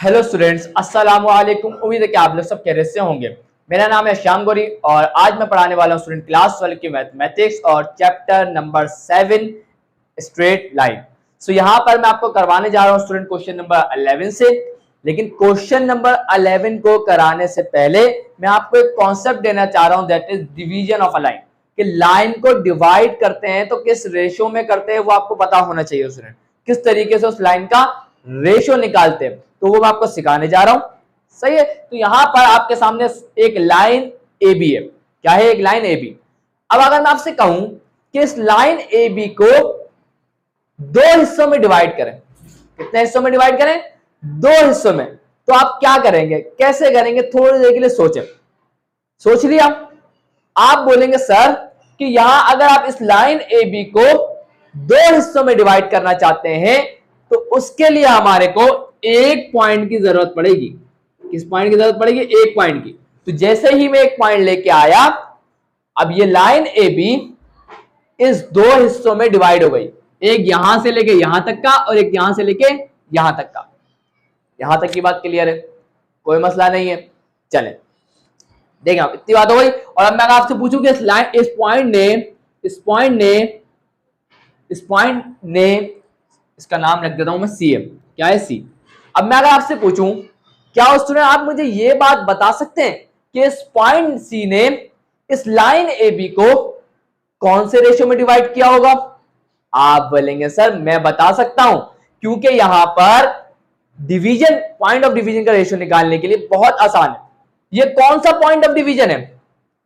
Hello students, अस्सलाम वालेकुम। उम्मीद है कि आप लोग सब खैरियत से होंगे। मेरा नाम है श्याम गौरी और आज मैं पढ़ाने वाला हूँ स्टूडेंट क्लास 12 की मैथमेटिक्स और चैप्टर नंबर 7 स्ट्रेट लाइन। सो यहाँ पर मैं आपको करवाने जा रहा हूँ स्टूडेंट क्वेश्चन नंबर 11 से। लेकिन क्वेश्चन नंबर 11 को कराने से पहले मैं आपको एक कॉन्सेप्ट देना चाह रहा हूँ, that is division of a line. कि लाइन को डिवाइड करते हैं तो किस रेशो में करते हैं वो आपको पता होना चाहिए स्टूडेंट। किस तरीके से उस लाइन का रेशो निकालते हैं तो वो मैं आपको सिखाने जा रहा हूं। सही है। तो यहां पर आपके सामने एक लाइन ए बी है। क्या है? एक लाइन ए बी। अब अगर मैं आपसे कहूं कि इस लाइन ए बी को दो हिस्सों में डिवाइड करें, कितने हिस्सों में डिवाइड करें? दो हिस्सों में। तो आप क्या करेंगे, कैसे करेंगे? थोड़ी देर के लिए सोचें। सोच लिया? आप बोलेंगे सर कि यहां अगर आप इस लाइन ए बी को दो हिस्सों में डिवाइड करना चाहते हैं तो उसके लिए हमारे को एक पॉइंट की जरूरत पड़ेगी। किस पॉइंट की जरूरत पड़ेगी? एक पॉइंट की। तो जैसे ही मैं एक पॉइंट लेके आया, अब ये लाइन ए बी इस दो हिस्सों में डिवाइड हो गई। एक यहां से लेके यहां तक का और एक यहां से लेके यहां तक का। यहां तक की बात क्लियर है? कोई मसला नहीं है। चले देखें, आप इतनी बात हो गई। और अब मैं आपसे पूछूं कि इस पॉइंट ने इसका नाम रख देता हूं मैं सी एम। क्या है? सी। अब मैं अगर आपसे पूछूं, क्या स्टूडेंट आप मुझे ये बात बता सकते हैं कि इस पॉइंट सी ने इस लाइन ए बी को कौन से रेशियो में डिवाइड किया होगा? आप बोलेंगे सर मैं बता सकता हूं, क्योंकि यहां पर डिवीजन, पॉइंट ऑफ डिवीजन का रेशियो निकालने के लिए बहुत आसान है। ये कौन सा पॉइंट ऑफ डिवीजन है?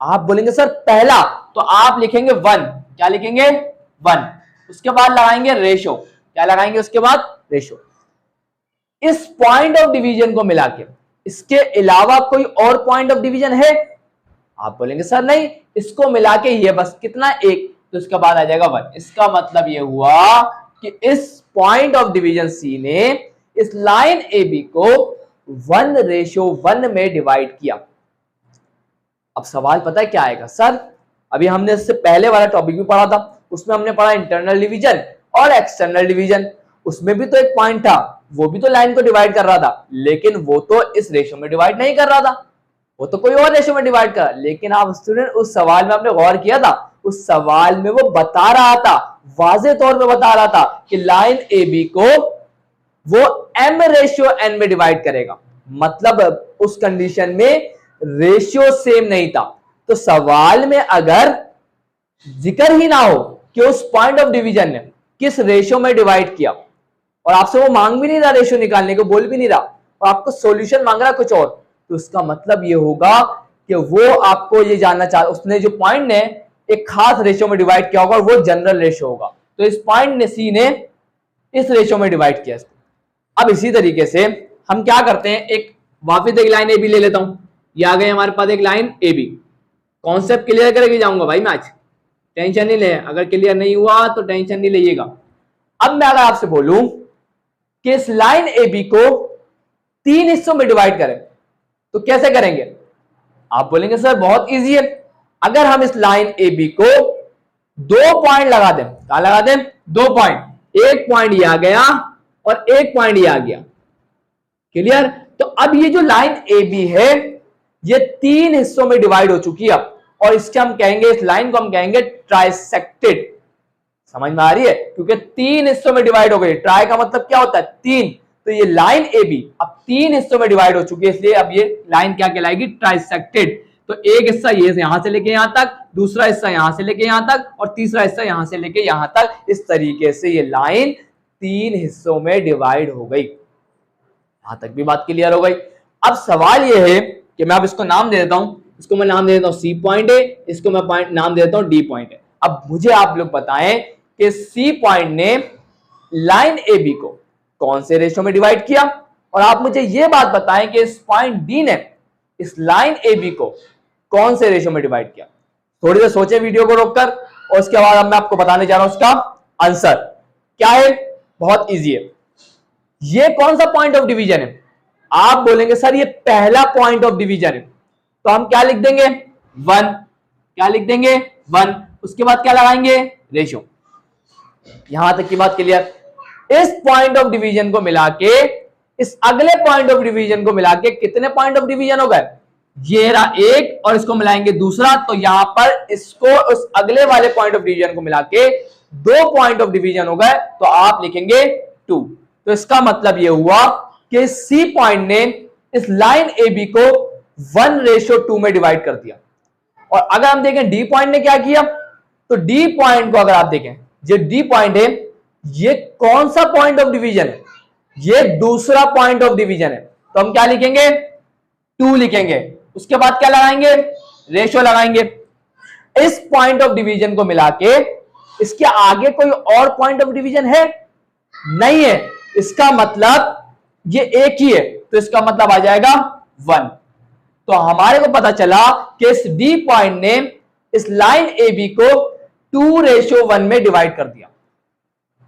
आप बोलेंगे सर पहला। तो आप लिखेंगे 1। क्या लिखेंगे? 1। उसके बाद लगाएंगे रेशो। क्या लगाएंगे उसके बाद? रेशो। इस पॉइंट ऑफ डिवीजन को मिला के इसके अलावा कोई और पॉइंट ऑफ डिवीजन है? आप बोलेंगे सर नहीं, इसको मिला के ये बस कितना? एक। तो इसके बाद आ जाएगा 1। इसका मतलब ये हुआ कि इस पॉइंट ऑफ डिवीजन सी ने इस लाइन ए बी को 1:1 में डिवाइड किया। अब सवाल पता है क्या आएगा? सर अभी हमने इससे पहले वाला टॉपिक भी पढ़ा था, उसमें हमने पढ़ा इंटरनल डिवीजन और एक्सटर्नल डिवीजन। उसमें भी तो एक पॉइंट था, वो भी तो लाइन को डिवाइड कर रहा था, लेकिन वो तो इस रेशो में डिवाइड नहीं कर रहा था, वो तो कोई और रेशो में डिवाइड कर। लेकिन आप स्टूडेंट उस सवाल में आपने गौर किया था, उस सवाल में वो बता रहा था, वाज़ेह तौर पे बता रहा था कि लाइन ए बी को वो m/n में डिवाइड करेगा। मतलब उस कंडीशन में रेशियो सेम नहीं था। तो सवाल में अगर जिक्र ही ना हो कि उस पॉइंट ऑफ डिवीजन ने किस रेशियो में डिवाइड किया, और आपसे वो मांग भी नहीं रहा रेशियो निकालने को, बोल भी नहीं रहा, और आपको सॉल्यूशन मांग रहा कुछ और, तो उसका मतलब ये होगा कि वो आपको ये जानना चाह, उसने जो पॉइंट ने एक खास रेशियो में डिवाइड किया होगा और वो जनरल रेशियो होगा। तो इस पॉइंट ने सी ने इस रेशियो में डिवाइड किया। अब इसी तरीके से हम क्या करते हैं, एक वापस एक लाइन ए बी ले लेता हूं। ये आ गई हमारे पास एक line A B. Concept clear करके जाऊंगा भाई मैं आज, टेंशन नहीं ले। अगर क्लियर नहीं हुआ तो टेंशन नहीं लीजिएगा। अब मैं अगर आपसे बोलूं कि इस लाइन ए बी को 3 हिस्सों में डिवाइड करें तो कैसे करेंगे? आप बोलेंगे सर बहुत इजी है। अगर हम इस लाइन ए बी को 2 पॉइंट लगा दें, क्या लगा दें? 2 पॉइंट। एक पॉइंट ये आ गया और एक पॉइंट ये आ गया। क्लियर? तो अब ये जो लाइन ए बी है ये 3 हिस्सों में डिवाइड हो चुकी है। और इसके हम कहेंगे, इस लाइन को हम कहेंगे ट्राइसेक्टेड। समझ में आ रही है? क्योंकि 3 हिस्सों में डिवाइड हो गई। ट्राई का मतलब क्या होता है? 3। तो ये लाइन ए बी अब 3 हिस्सों में डिवाइड हो चुकी है, इसलिए अब ये लाइन क्या कहलाएगी? ट्राइसेक्टेड। तो एक हिस्सा ये यहां से लेके यहां तक, दूसरा हिस्सा यहां से लेके यहां तक, और तीसरा हिस्सा यहां से लेके यहां तक। इस तरीके से ये लाइन 3 हिस्सों में डिवाइड हो गई। यहां तक भी बात क्लियर हो गई। अब सवाल ये है कि मैं अब इसको नाम दे देता हूं, इसको मैं नाम दे देता हूं सी पॉइंट है, इसको मैं पॉइंट नाम दे देता हूं डी पॉइंट है। अब मुझे आप लोग बताएं कि सी पॉइंट ने लाइन ए बी को कौन से रेशियो में डिवाइड किया, और आप मुझे यह बात बताएं कि इस पॉइंट डी ने इस लाइन ए बी को कौन से रेशियो में डिवाइड किया। थोड़ी देर सोचे वीडियो को रोककर, और उसके बाद अब मैं आपको बताने जा रहा हूं उसका आंसर क्या है। बहुत इजी है। ये कौन सा पॉइंट ऑफ डिवीजन है? आप बोलेंगे सर ये पहला पॉइंट ऑफ डिवीजन है। तो हम क्या लिख देंगे? 1। क्या लिख देंगे? 1। उसके बाद क्या लगाएंगे? रेशियो। यहां तक की बात क्लियर? इस पॉइंट ऑफ डिवीजन को मिला के इस अगले पॉइंट ऑफ डिवीजन को मिला के कितने पॉइंट ऑफ डिवीजन हो गए? ये रहा एक और इसको मिलाएंगे दूसरा, तो यहां पर इसको उस अगले वाले पॉइंट ऑफ डिवीजन को मिला के 2 पॉइंट ऑफ डिवीजन हो गए, तो आप लिखेंगे 2। तो इसका मतलब ये हुआ कि सी पॉइंट ने इस लाइन ए बी को 1:2 में डिवाइड कर दिया। और अगर हम देखें डी पॉइंट ने क्या किया, तो डी पॉइंट को अगर आप देखें, ये डी पॉइंट है, ये कौन सा पॉइंट ऑफ डिवीजन है? ये दूसरा पॉइंट ऑफ डिवीजन है। तो हम क्या लिखेंगे? 2 लिखेंगे। उसके बाद क्या लगाएंगे? रेशो लगाएंगे। इस पॉइंट ऑफ डिवीजन को मिला के इसके आगे कोई और पॉइंट ऑफ डिवीजन है? नहीं है। इसका मतलब ये एक ही है, तो इसका मतलब आ जाएगा 1। तो हमारे को पता चला कि इस डी पॉइंट ने इस लाइन ए बी को 2:1 में डिवाइड कर दिया।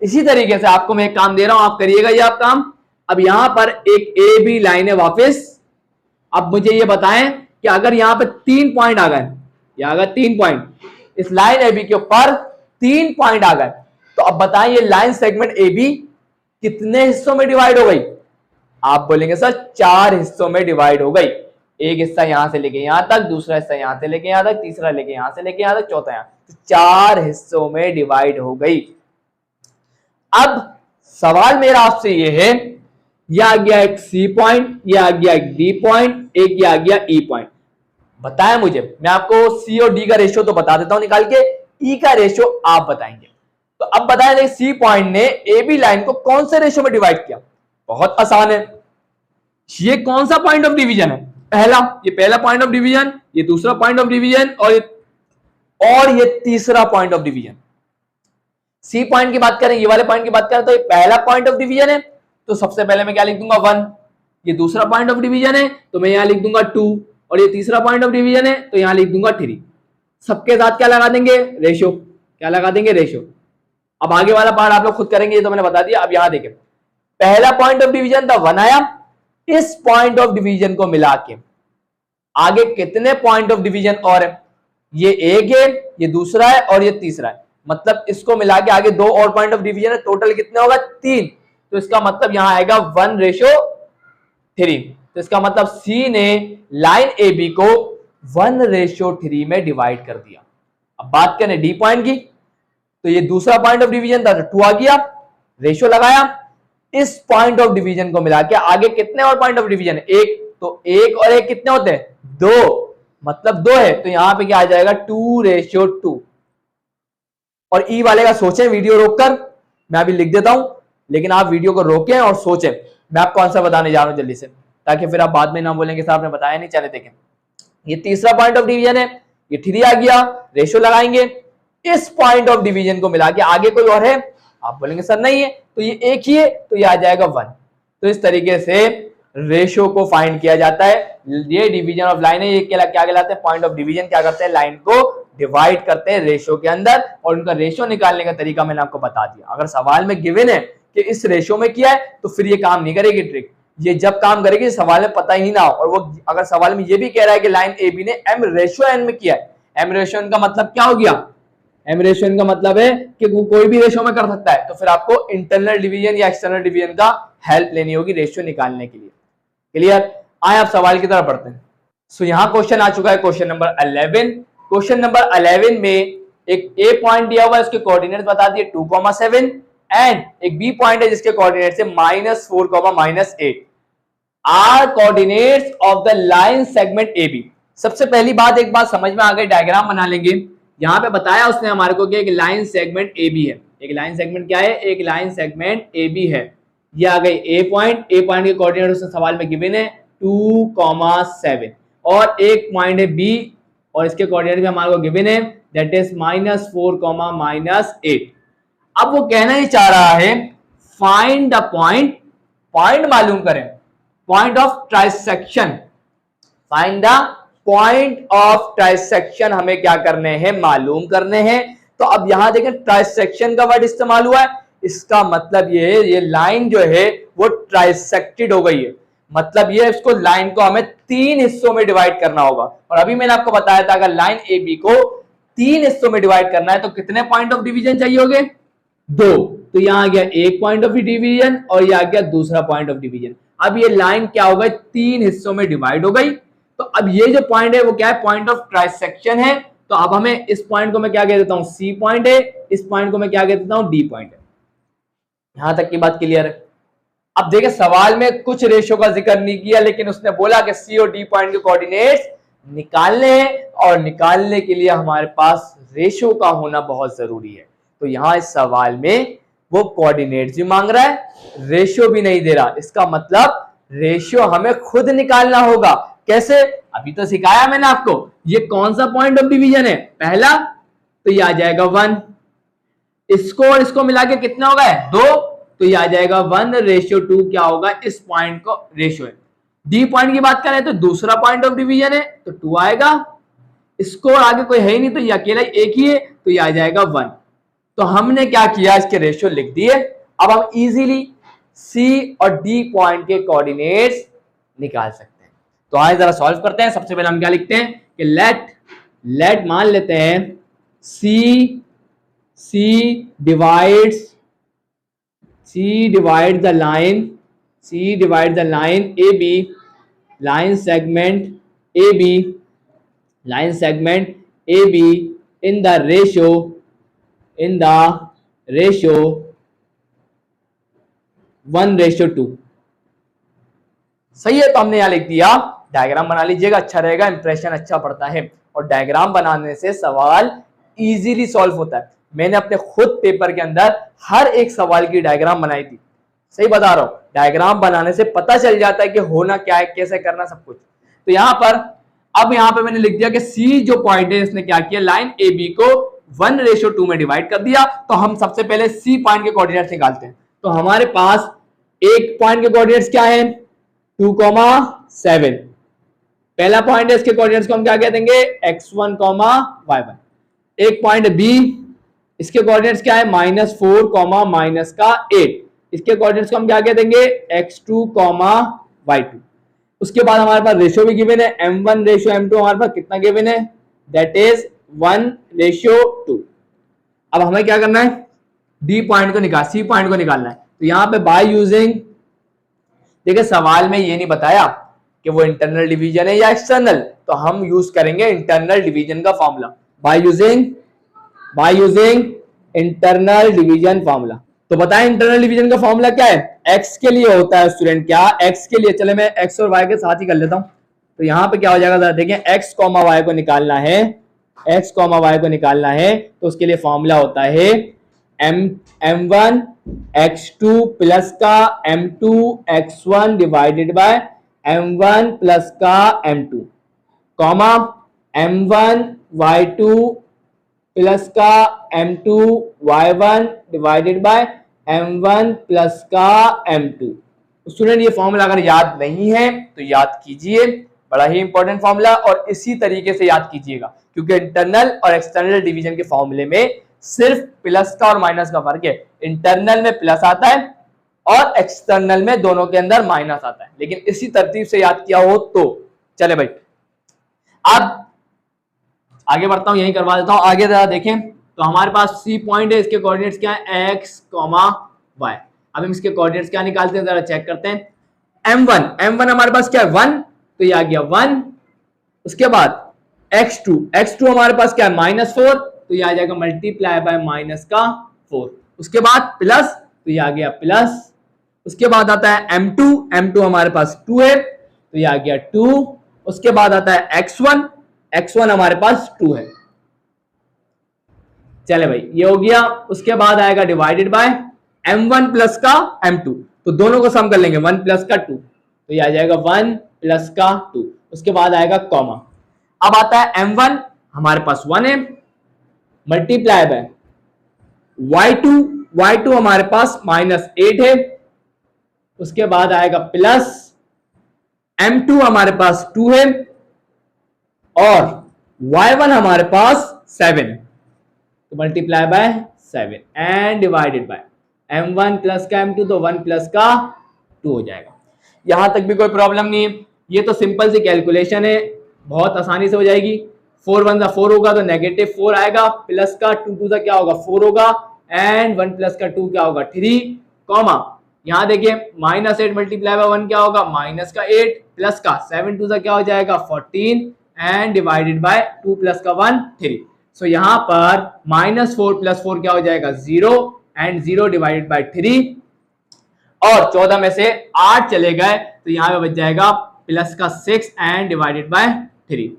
इसी तरीके से आपको मैं एक काम दे रहा हूं, आप करिएगा ये आप काम। अब यहां पर एक ए बी लाइन है वापस। अब मुझे ये बताएं कि अगर यहां पर 3 पॉइंट आ गए, या अगर 3 पॉइंट इस लाइन ए बी के ऊपर 3 पॉइंट आ गए, तो अब बताएं ये लाइन सेगमेंट ए बी कितने हिस्सों में डिवाइड हो गई? आप बोलेंगे सर 4 हिस्सों में डिवाइड हो गई। एक हिस्सा यहां से लेके यहां तक, दूसरा हिस्सा यहां से लेके यहां तक, तीसरा लेके यहां से लेके यहां तक, चौथा यहां, तो 4 हिस्सों में डिवाइड हो गई। अब सवाल मेरा आपसे ये है, यह आ गया एक सी पॉइंट, यह आ गया एक डी पॉइंट, एक यह आ गया ई पॉइंट। बताएं मुझे, मैं आपको सी और डी का रेशियो तो बता देता हूं निकाल के, ई का रेशियो आप बताएंगे। तो अब बताएं सी पॉइंट ने ए बी लाइन को कौन से रेशियो में डिवाइड किया? बहुत आसान है। ये कौन सा पॉइंट ऑफ डिवीजन है? पहला, ये पहला पॉइंट ऑफ डिवीजन, ये दूसरा पॉइंट ऑफ डिवीजन, और ये तीसरा point of division. C point की बात करें, ये वाले पॉइंट की बात करें, तो ये पहला पॉइंट ऑफ डिवीजन है, तो सबसे पहले मैं क्या लिख दूंगा 1। ये दूसरा पॉइंट ऑफ डिवीजन है, तो मैं यहां लिख दूंगा 2, और ये तीसरा पॉइंट ऑफ डिवीजन है, तो यहां लिख दूंगा 3। सबके साथ क्या लगा देंगे? रेशियो। क्या लगा देंगे? रेशियो। अब आगे वाला पार्ट आप लोग खुद करेंगे, ये तो मैंने बता दिया। अब यहां देखें, पहला पॉइंट ऑफ डिवीजन था 1 आया, इस पॉइंट ऑफ डिवीजन को मिला के आगे कितने पॉइंट ऑफ डिवीजन और है? ये एक है, ये दूसरा है, और ये तीसरा है। मतलब इसको मिला के आगे 2 और पॉइंट ऑफ डिवीजन है, टोटल कितने होगा? 3। तो इसका मतलब यहां आएगा 1:3। तो इसका मतलब सी ने लाइन ए बी को 1:3 में डिवाइड कर दिया। अब बात करें डी पॉइंट की, तो ये दूसरा पॉइंट ऑफ डिवीजन था, तो 2 आ गया, रेशियो लगाया, इस पॉइंट ऑफ डिवीजन को मिला के आगे कितने और पॉइंट ऑफ डिवीजन है? 1। तो 1 और 1 कितने होते हैं? 2। मतलब 2 है, तो यहां पे क्या आ जाएगा? 2:2। और ई वाले का सोचें वीडियो रोककर, मैं अभी लिख देता हूं, लेकिन आप वीडियो को रोकें और सोचें। मैं आपको आंसर बताने जा रहा हूं जल्दी से, ताकि फिर आप बाद में ना बोलेंगे साहब ने बताया नहीं। चले देखें, ये तीसरा पॉइंट ऑफ डिवीजन है, ये 3 आ गया, रेशियो लगाएंगे, इस पॉइंट ऑफ डिवीजन को मिला के आगे कोई और है? आप बोलेंगे सर नहीं है, तो ये एक ही है, तो ये आ जाएगा 1। तो इस तरीके से रेशियो को फाइंड किया जाता है। ये डिवीजन ऑफ लाइन है, ये क्या कहलाते हैं? Point of division. क्या करते हैं? लाइन को डिवाइड करते हैं रेशियो के अंदर, और उनका रेशियो निकालने का तरीका मैंने आपको बता दिया। अगर सवाल में गिवन है कि इस रेशियो में किया है, तो फिर ये काम नहीं करेगी ट्रिक। ये जब काम करेगी सवाल में पता ही ना हो, और वो अगर सवाल में ये भी कह रहा है कि लाइन ए बी ने m/n में किया है, m/n का मतलब क्या हो गया? m/n का मतलब है कि वो कोई भी रेशियो में कर सकता है, तो फिर आपको इंटरनल डिवीजन या एक्सटर्नल डिवीजन का हेल्प लेनी होगी रेशियो निकालने के लिए। क्लियर? आए आप सवाल की तरफ बढ़ते हैं। सो यहां क्वेश्चन आ चुका है, क्वेश्चन नंबर 11। क्वेश्चन नंबर 11 में एक ए पॉइंट दिया हुआ है, इसके कोऑर्डिनेट्स बता दिए 2,7, एंड एक बी पॉइंट है जिसके कोऑर्डिनेट्स है -4, -8 are coordinates of the line segment A B. सबसे पहली बात, एक बात समझ में आ गई, डायग्राम बना लेंगे। यहां पे बताया उसने हमारे को कि एक लाइन सेगमेंट ए बी है। एक लाइन सेगमेंट क्या है? एक लाइन सेगमेंट ए बी है। ये आ गई ए पॉइंट के कोऑर्डिनेट उसने सवाल में गिवन है 2,7, और एक पॉइंट है बी, और इसके कोऑर्डिनेट भी हमारे को गिवन है, दैट इज -4, -8। अब वो कहना ही चाह रहा है फाइंड द पॉइंट, पॉइंट मालूम करें, point of trisection. Find the point of trisection हमें क्या करने हैं? मालूम करने हैं। तो अब यहां देखें, ट्राइसेक्शन का वर्ड इस्तेमाल हुआ है, इसका मतलब ये है ये लाइन जो है वो ट्राइसेक्टेड हो गई है। मतलब ये इसको लाइन को हमें 3 हिस्सों में डिवाइड करना होगा। और अभी मैंने आपको बताया था अगर लाइन ए बी को 3 हिस्सों में डिवाइड करना है तो कितने पॉइंट ऑफ डिवीजन चाहिए होंगे? 2। तो यहां आ गया एक पॉइंट ऑफ डिवीजन, और यह आ गया दूसरा पॉइंट ऑफ डिवीजन। अब ये लाइन क्या हो गई, 3 हिस्सों में डिवाइड हो गई। तो अब ये जो पॉइंट है वो क्या है, पॉइंट ऑफ ट्रांसेक्शन है। तो अब हमें इस पॉइंट को मैं क्या कह देता हूं, सी पॉइंट है, इस पॉइंट को मैं क्या कह देता हूं, डी पॉइंट है। यहां तक की बात क्लियर है। अब देखिए सवाल में कुछ रेशो का जिक्र नहीं किया, लेकिन उसने बोला कि सी और डी पॉइंट के कोऑर्डिनेट्स निकालने हैं, और निकालने के लिए हमारे पास रेशो का होना बहुत जरूरी है। तो यहां इस सवाल में वो कोऑर्डिनेट्स भी मांग रहा है, रेशो भी नहीं दे रहा। इसका मतलब रेशियो हमें खुद निकालना होगा। कैसे, अभी तो सिखाया मैंने आपको। ये कौन सा पॉइंट ऑफ डिवीजन है, पहला, तो ये आ जाएगा 1। इसको और इसको मिला के कितना होगा, 2, तो ये आ जाएगा 1:2 क्या होगा, इस पॉइंट को रेशियो है। डी पॉइंट की बात करें तो दूसरा पॉइंट ऑफ डिवीजन है, तो 2 आएगा। इसको आगे कोई है ही नहीं, तो ये अकेला एक ही है, तो ये आ जाएगा 1। तो हमने क्या किया, इसके रेशियो लिख दिए। अब हम इजीली सी और डी पॉइंट के कोऑर्डिनेट्स निकाल सकते हैं। तो आइए जरा सॉल्व करते हैं। सबसे पहले हम क्या लिखते हैं कि लेट मान लेते हैं C divide the line A B, line segment A B in the ratio 1:2। सही है, तो हमने यहां लिख दिया। डायग्राम बना लीजिएगा, अच्छा रहेगा, इंप्रेशन अच्छा पड़ता है, और डायग्राम बनाने से सवाल इजीली सॉल्व होता है। मैंने अपने खुद पेपर के अंदर हर एक सवाल की डायग्राम बनाई थी। सही बता रहा हूं, डायग्राम बनाने से पता चल जाता है कि होना क्या है, कैसे करना, सब कुछ। तो यहां पर अब यहां पे मैंने लिख दिया कि सी जो पॉइंट है, इसने क्या किया, लाइन ए बी को 1:2 में डिवाइड कर दिया। तो हम सबसे पहले सी पॉइंट के कोऑर्डिनेट्स निकालते हैं। तो हमारे पास एक पॉइंट के कोऑर्डिनेट्स क्या है, 2,7। पहला पॉइंट है, इसके कोऑर्डिनेट्स को हम क्या कह देंगे, x1, y1। एक पॉइंट बी, इसके कोऑर्डिनेट्स क्या है, -4, -8। इसके कोऑर्डिनेट्स को हम क्या कह देंगे, x2, y2। उसके बाद हमारे पास रेशियो भी गिवन है, m1:m2 हमारे पास कितना गिवन है, दैट इज 1:2। अब हमें क्या करना है, डी पॉइंट को सी पॉइंट को निकालना है। तो यहां पे बाय यूजिंग, देखिए सवाल में ये नहीं बताया कि वो इंटरनल डिवीजन है या एक्सटर्नल, तो हम यूज करेंगे इंटरनल डिवीजन का formula, by using internal division formula. तो बताएं इंटरनल डिवीजन का फॉर्मूला क्या है, एक्स के लिए होता है स्टूडेंट, क्या, एक्स के लिए, चले मैं एक्स और वाई के साथ ही कर लेता हूं। तो यहां पे क्या हो जाएगा, जरा देखें, एक्स कॉमा वाई को निकालना है, तो उसके लिए फॉर्मूला होता है m1 x2 प्लस का m2 x1 divided by m1 plus का m2, comma m1 y2 plus का m2 y1 divided by m1 plus का m2। स्टूडेंट ये फॉर्मूला अगर याद नहीं है तो याद कीजिए, बड़ा ही इंपॉर्टेंट फॉर्मूला, और इसी तरीके से याद कीजिएगा, क्योंकि इंटरनल और एक्सटर्नल डिवीजन के फॉर्मूले में सिर्फ प्लस का और माइनस का फर्क है। इंटरनल में प्लस आता है और एक्सटर्नल में दोनों के अंदर माइनस आता है, लेकिन इसी तरतीब से याद किया हो तो। चले भाई, अब आगे बढ़ता हूं, यही करवा देता हूं। आगे जरा देखें, तो हमारे पास सी पॉइंट है, इसके कोऑर्डिनेट्स क्या है, एक्स कॉमा वाई। अब हम इसके कोऑर्डिनेट्स क्या निकालते हैं, जरा चेक करते हैं। m1 हमारे पास क्या है, 1, तो ये आ गया 1। उसके बाद x2 हमारे पास क्या है, -4, तो ये आ जाएगा मल्टीप्लाई बाय -4। उसके बाद प्लस, तो ये आ गया प्लस। उसके बाद आता है m2 हमारे पास 2 है, तो ये आ गया 2। उसके बाद आता है x1 हमारे पास 2 है। चले भाई, ये हो गया। उसके बाद आएगा डिवाइडेड बाय m1 प्लस का m2, तो दोनों को सम कर लेंगे, 1 प्लस का 2, तो ये आ जाएगा 1 प्लस का 2। उसके बाद आएगा कॉमा। अब आता है m1 हमारे पास 1 है, मल्टीप्लाई बाय y2 हमारे पास -8 है। उसके बाद आएगा प्लस m2 हमारे पास 2 है, और y1 हमारे पास 7 है, तो multiply by 7 and divided by m1 plus का m2, तो 1 प्लस का 2 हो जाएगा। यहां तक भी कोई प्रॉब्लम नहीं है, ये तो सिंपल सी कैलकुलेशन है, बहुत आसानी से हो जाएगी। 4 1 4 होगा तो -4 आएगा, प्लस का 2 2 क्या होगा 4 होगा, एंड 1 प्लस का 2 क्या होगा 3, कॉमा यहाँ देखिए -8 मल्टीप्लाई बाय 1 क्या होगा, माइनस का 8 प्लस का 7 टू क्या हो जाएगा 14 एंड डिवाइडेड बाय 2 प्लस का 1 3। सो यहाँ पर -4 + 4 क्या हो जाएगा 0 एंड 0 डिवाइडेड बाय 3 और 14 में से 8 चले गए तो यहाँ पे बच जाएगा प्लस का 6 एंड डिवाइडेड बाय 3।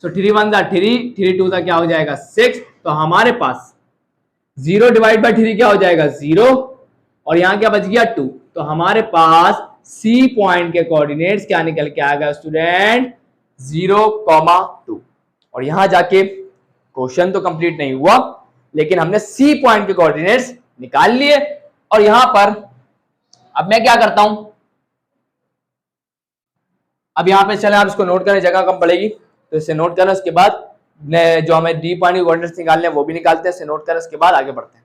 सो 3 1 जा 3, 3 2 क्या हो जाएगा 6। तो हमारे पास 0 डिवाइड बाय 3 क्या हो जाएगा 0 और यहाँ क्या बच गया 2। तो हमारे पास सी पॉइंट के कोऑर्डिनेट्स क्या निकल के आ गया स्टूडेंट 0,2। और यहां जाके क्वेश्चन तो कंप्लीट नहीं हुआ लेकिन हमने सी पॉइंट के कोऑर्डिनेट्स निकाल लिए। और यहां पर अब मैं क्या करता हूं, अब यहां पे चले आप इसको नोट करें, जगह कम पड़ेगी तो इसे नोट करें, उसके बाद जो हमें डी पॉइंट के कोऑर्डिनेट्स निकालने हैं वो भी निकालते हैं, इसे नोट करें, उसके बाद आगे बढ़ते हैं।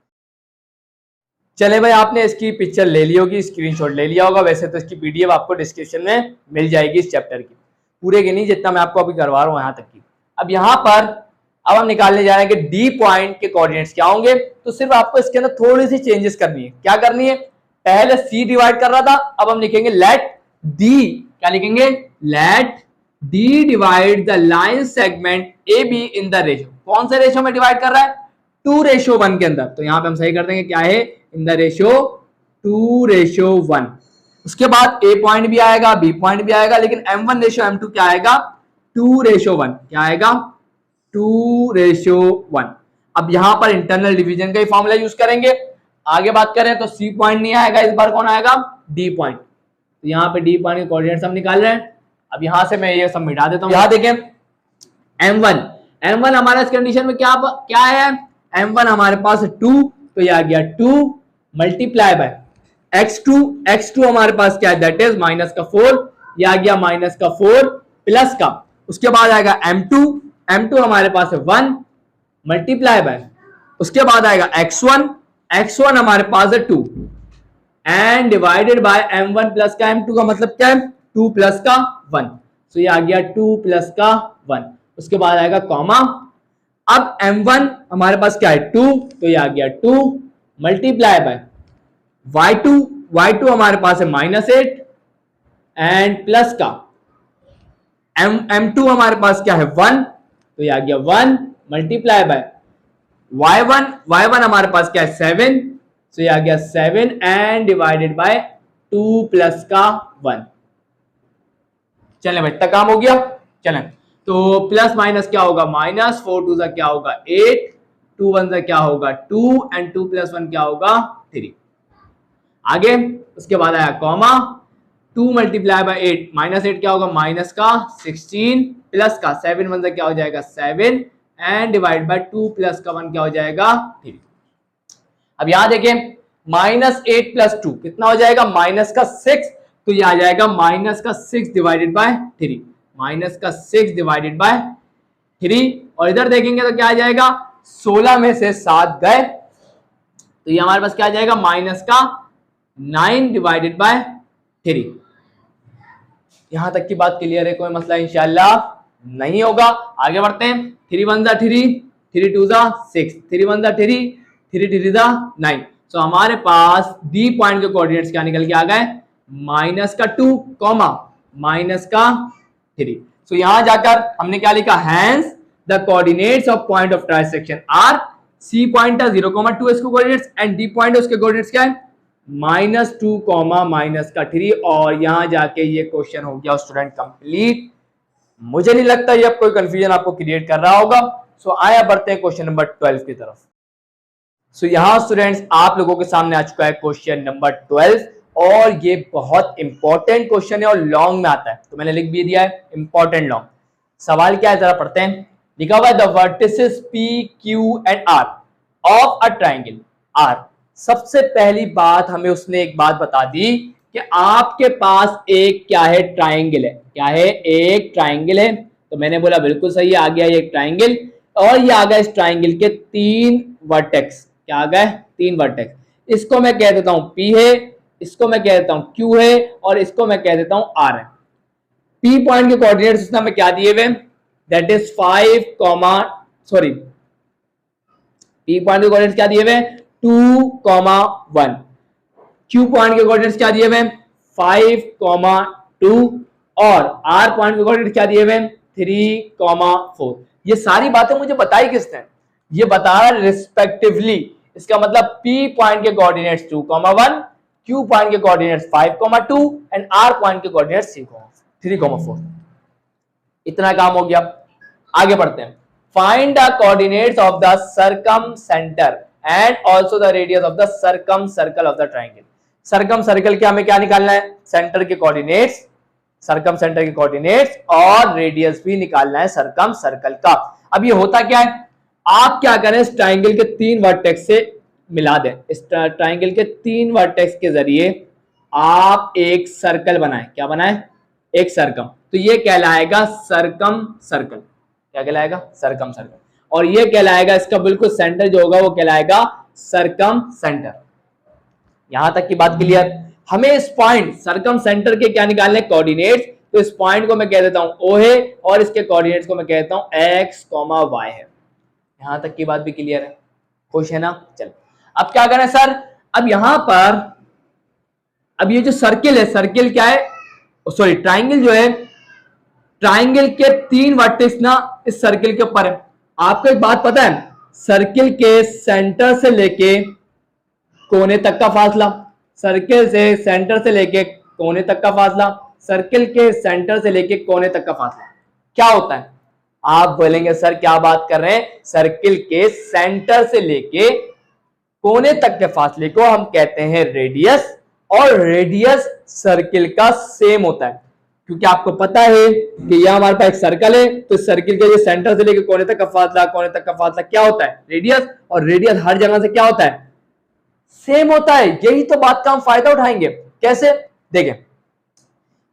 चले भाई आपने इसकी पिक्चर ले ली होगी, स्क्रीनशॉट ले लिया होगा, वैसे तो इसकी पीडीएफ आपको डिस्क्रिप्शन में मिल जाएगी इस चैप्टर की, पूरे की नहीं जितना मैं आपको अभी करवा रहा हूं यहां तक की। अब यहां पर अब हम निकालने जा रहे हैं कि डी पॉइंट के कोऑर्डिनेट्स क्या होंगे। तो सिर्फ आपको इसके अंदर थोड़ी सी चेंजेस करनी है। क्या करनी है, पहले सी डिवाइड कर रहा था, अब हम लिखेंगे लेट डी, क्या लिखेंगे let D divide the line segment A B in the ratio. कौन से रेशियो में डिवाइड कर रहा है 2:1 के अंदर। तो यहां पे हम सही कर देंगे क्या है इन द रेशियो 2:1। उसके बाद ए पॉइंट भी आएगा बी पॉइंट भी आएगा, लेकिन m1 रेशियो m2 क्या आएगा 2:1। क्या आएगा 2:1। अब यहां पर इंटरनल डिवीजन का ही फॉर्मूला यूज करेंगे। आगे बात करें तो सी पॉइंट नहीं आएगा, इस बार कौन आएगा डी पॉइंट। तो यहाँ पे डी पॉइंट के कोऑर्डिनेट्स हम निकाल रहे हैं। अब यहां से मैं ये सब मिटा देता हूं। यहां देखें m1 हमारा इस कंडीशन में क्या क्या है, m1 हमारे पास 2, तो ये आ गया 2 मल्टीप्लाई बाय x2 हमारे पास क्या है दैट इज -4, ये आ गया -4 प्लस का, उसके बाद आएगा m2 हमारे पास है 1 मल्टीप्लाई बाय, उसके बाद आएगा x1 हमारे पास है 2 and divided by m1 plus का m2 का मतलब क्या है 2 प्लस का 1। सो ये आ गया 2 प्लस का 1। उसके बाद आएगा कॉमा। अब m1 हमारे पास क्या है 2, तो ये आ गया 2 मल्टीप्लाई बाय y2 हमारे पास है -8 एंड प्लस का m2 हमारे पास क्या है 1, तो ये आ गया 1 मल्टीप्लाई बाय y1 हमारे पास क्या है 7, तो ये आ गया 7 एंड डिवाइडेड बाय 2 प्लस का 1। चलें भाई इतना काम हो गया। चलें तो प्लस माइनस क्या होगा -4 2 क्या होगा 8, 2 1 क्या होगा 2 एंड 2 + 1 क्या होगा 3। आगे उसके बाद आया कॉमा, 2 मल्टीप्लाई बाय 8 -8 क्या होगा माइनस का 16 प्लस का 7 1 क्या हो जाएगा 7 एंड डिवाइड बाय 2 प्लस का 1 क्या हो जाएगा 3। अब यहां देखें -8 + 2 कितना हो जाएगा -6, तो ये आ जाएगा -6 डिवाइडेड बाय 3, -6 डिवाइडेड बाय 3। और इधर देखेंगे तो क्या आ जाएगा 16 में से 7 गए, तो ये हमारे पास क्या आ जाएगा -9 डिवाइडेड बाय 3। यहां तक की बात क्लियर है, कोई मसला इंशाल्लाह नहीं होगा। आगे बढ़ते हैं। 3 1 3, 3 2 6, 3 1 3, 3 3 9। सो हमारे पास डी पॉइंट के कोऑर्डिनेट्स क्या निकल के आ गए -2 कॉमा -3। सो यहां जाकर हमने क्या लिखा hence the coordinates of point of trisection are, C point है 0,2 इसके कोऑर्डिनेट्स एंड डी पॉइंट है उसके कोऑर्डिनेट्स क्या है -2 -3। और यहां जाके ये क्वेश्चन हो गया स्टूडेंट कंप्लीट। मुझे नहीं लगता ये कोई कंफ्यूजन आपको क्रिएट कर रहा होगा। सो आया बढ़ते हैं क्वेश्चन नंबर 12 की तरफ। सो यहां स्टूडेंट्स आप लोगों के सामने आ चुका है क्वेश्चन नंबर 12 और ये बहुत इंपॉर्टेंट क्वेश्चन है और लॉन्ग में आता है, तो मैंने लिख भी दिया है इंपॉर्टेंट लॉन्ग। सवाल क्या है जरा पढ़ते हैं। लिखा हुआ है the vertices P, Q and R of a triangle R। सबसे पहली बात हमें उसने एक बात बता दी कि आपके पास एक क्या है ट्राइंगल है, क्या है एक ट्राइंगल है। तो मैंने बोला बिल्कुल सही आ गया ये एक ट्राइंगल, और ये आ गया इस ट्राइंगल के 3 वर्टेक्स। क्या आ गए 3 वर्टेक्स। इसको मैं कह देता हूं P है, इसको मैं कह देता हूं Q है और इसको मैं कह देता हूं R है। P पॉइंट के कोऑर्डिनेट्स उसने हमें क्या दिए हुए that is 5, sorry P point के कोऑर्डिनेट्स क्या दिए हुए 2, 1। Q पॉइंट के कोऑर्डिनेट्स क्या दिए हुए हैं 5,2 और R पॉइंट के कोऑर्डिनेट्स क्या दिए हुए हैं 3,4। ये सारी बातें मुझे बताई किसने, ये बता रहा है रिस्पेक्टिवली। इसका मतलब P पॉइंट के कोऑर्डिनेट्स 2,1, Q पॉइंट के कोऑर्डिनेट्स 5,2 एंड R पॉइंट के कोऑर्डिनेट्स 3,4। इतना काम हो गया। आगे बढ़ते हैं। Find the coordinates of the circum centre and also the radius of the circum circle of the triangle. Circum circle के हमें क्या निकालना है, सेंटर के कोऑर्डिनेट्स, सर्कम सेंटर के कोऑर्डिनेट्स और रेडियस भी निकालना है सर्कम सर्कल का। अब ये होता क्या है, आप क्या करें, इस ट्राइंगल के 3 वर्टेक्स से मिला दें। इस ट्राइंगल के 3 वर्टेक्स के जरिए आप एक सर्कल बनाएं। क्या बनाएं, एक सर्कम। तो ये कहलाएगा सर्कम सर्कल। क्या कहलाएगा, सर्कम सर्कल। और ये कहलाएगा, इसका बिल्कुल सेंटर जो होगा वो कहलाएगा सर्कम सेंटर। यहां तक की बात क्लियर। हमें इस पॉइंट सर्कम सेंटर के क्या निकालने, कोऑर्डिनेट्स। तो इस पॉइंट को मैं कह देता हूं O है और इसके कोऑर्डिनेट्स को मैं कहता हूं x, y है। यहां तक की बात भी क्लियर है, खुश है ना। चल अब क्या करें सर, अब यहां पर अब ये जो सर्किल है, सर्किल क्या है, सॉरी ट्राइंगल जो है, ट्राइंगल के 3 वर्टेक्स ना इस सर्किल के ऊपर है। आपको एक बात पता है, सर्किल के सेंटर से लेके कोने तक का फासला, सर्किल से सेंटर से लेके कोने तक का फासला, सर्किल के सेंटर से लेके कोने तक का फासला क्या होता है। आप बोलेंगे सर क्या बात कर रहे हैं, सर्किल के सेंटर से लेके कोने तक के फासले को हम कहते हैं रेडियस, और रेडियस सर्किल का सेम होता है। क्योंकि आपको पता है कि यह हमारे पास एक सर्कल है, तो सर्किल के सेंटर से लेकर कोने तक का फासला, कोने तक का फासला क्या होता है, रेडियस। और रेडियस हर जगह से क्या होता है, सेम होता है। यही तो बात का हम फायदा उठाएंगे। कैसे, देखें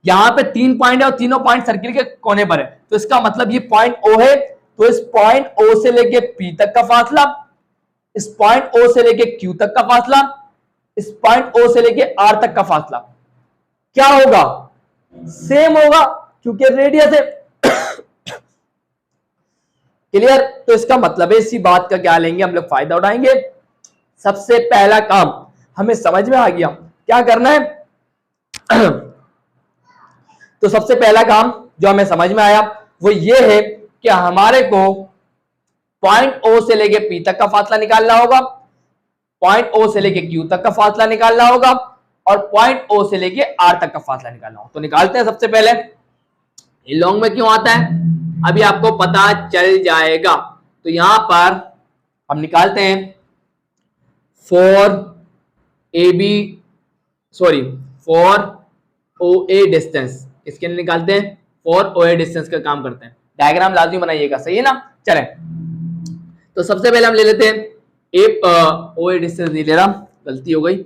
यहां पे 3 पॉइंट है और तीनों पॉइंट सर्किल के कोने पर है। तो इसका मतलब ये पॉइंट O है, तो इस पॉइंट O से लेके P तक का फासला, इस पॉइंट O से लेके Q तक का फासला, इस पॉइंट O से लेके R तक का फासला क्या होगा, सेम होगा, क्योंकि रेडियस है। क्लियर। तो इसका मतलब है इसी बात का क्या लेंगे हम लोग, फायदा उठाएंगे। सबसे पहला काम हमें समझ में आ गया, क्या करना है। तो सबसे पहला काम जो हमें समझ में आया वो ये है कि हमारे को पॉइंट O से लेके P तक का फासला निकालना होगा, पॉइंट O से लेके Q तक का फासला निकालना होगा, और पॉइंट O से लेके R तक का फासला निकालना होगा। तो निकालते हैं। सबसे पहले ये लॉन्ग में क्यों आता है अभी आपको पता चल जाएगा। तो यहां पर हम निकालते हैं 4 OA डिस्टेंस। इसके लिए निकालते हैं 4 OA डिस्टेंस का काम करते हैं। डायग्राम लाजमी बनाइएगा, सही है ना। चलें तो सबसे पहले हम ले लेते हैं OA डिस्टेंस, नहीं ले रहा, गलती हो गई।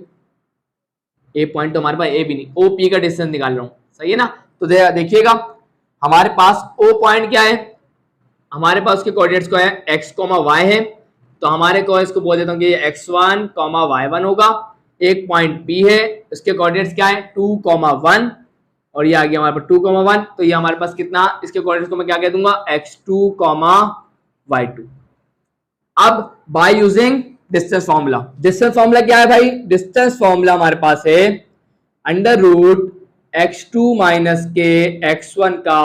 ए पॉइंट तो हमारे पास ए भी नहीं, OP का डिस्टेंस निकाल रहा हूं, सही है ना। तो देखिएगा हमारे पास O पॉइंट क्या है, हमारे पास उसके कोऑर्डिनेट्स को है x, y है। तो हमारे को इसको बोल देता हूँ कि ये x1, y1 होगा। एक पॉइंट P है, इसके कोऑर्डिनेट्स क्या है 2, 1 और ये आ गया हमारे पास 2, 1। तो ये हमारे पास कितना, इसके कोऑर्डिनेट्स को मैं क्या कह दूंगा x2, y2। अब bye using distance formula, distance formula क्या है भाई, डिस्टेंस फॉर्मूला हमारे पास है √x2 माइनस के x1 का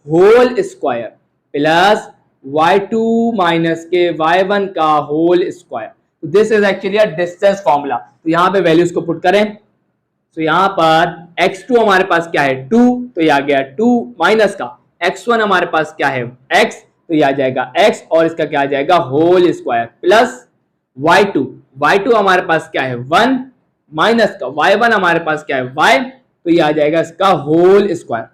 whole square plus y2 minus के y1 का होल स्क्वायर। तो this is actually a distance formula. तो यहां पे वैल्यूज को पुट करें। तो यहां पर x2 हमारे पास क्या है 2, तो ये आ गया 2 माइनस का x1 हमारे पास क्या है x, तो ये आ जाएगा x और इसका क्या आ जाएगा होल स्क्वायर प्लस y2 हमारे पास क्या है 1 माइनस का y1 हमारे पास क्या है y, तो ये आ जाएगा इसका whole square.